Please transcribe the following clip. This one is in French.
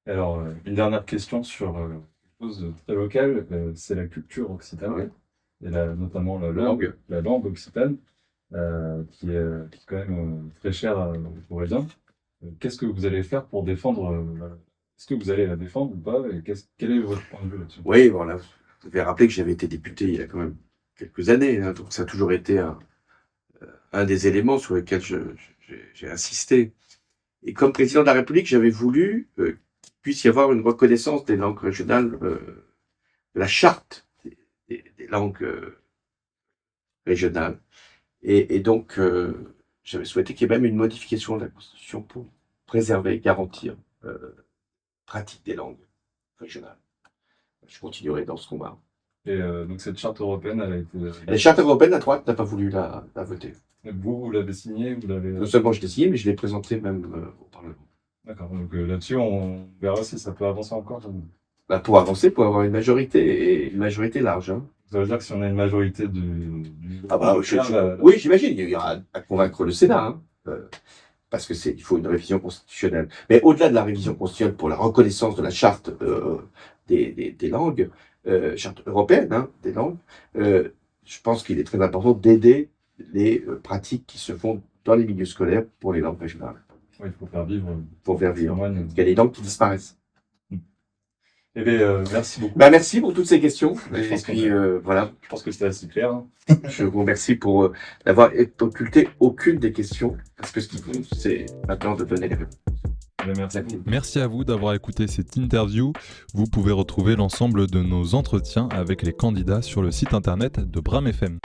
Alors, une dernière question sur quelque chose de très local, c'est la culture occitane, Ouais. et notamment Langue. la langue occitane, qui est quand même très chère aux Coréens. Qu'est-ce que vous allez faire pour défendre est-ce que vous allez la défendre ou pas? Et quel est votre point de vue là-dessus? Oui, voilà. Vous devez rappeler que j'avais été député il y a quand même quelques années, hein, donc ça a toujours été un des éléments sur lesquels j'ai insisté. Et comme président de la République, j'avais voulu qu'il puisse y avoir une reconnaissance des langues régionales, de la charte des langues régionales. Et donc, j'avais souhaité qu'il y ait même une modification de la Constitution pour préserver et garantir pratique des langues régionales. Je continuerai dans ce combat. Et donc cette charte européenne, elle a été... La charte européenne, la droite n'a pas voulu la voter. Vous l'avez signée, vous l'avez... Non seulement je l'ai signée, mais je l'ai présentée même au Parlement. D'accord, donc là-dessus, on verra si ça peut avancer encore. Bah, pour avancer, pour avoir une majorité, et une majorité large. Hein. Ça veut dire que si on a une majorité Ah bah, oui, j'imagine, il y aura à convaincre le Sénat. Hein. Parce que il faut une révision constitutionnelle. Mais au-delà de la révision constitutionnelle pour la reconnaissance de la charte des langues, charte européenne hein, des langues, je pense qu'il est très important d'aider les pratiques qui se font dans les milieux scolaires pour les langues régionales. Oui, il faut faire vivre. Pour faire vivre. Parce qu'il y a des langues qui disparaissent. Eh bien, merci beaucoup. Bah, merci pour toutes ces questions. Je pense voilà. Je pense que c'était assez clair. Hein. Je vous remercie pour d'avoir occulté aucune des questions, parce que ce qui compte, c'est maintenant de donner les réponses. Merci. Merci à vous d'avoir écouté cette interview. Vous pouvez retrouver l'ensemble de nos entretiens avec les candidats sur le site internet de Bram FM.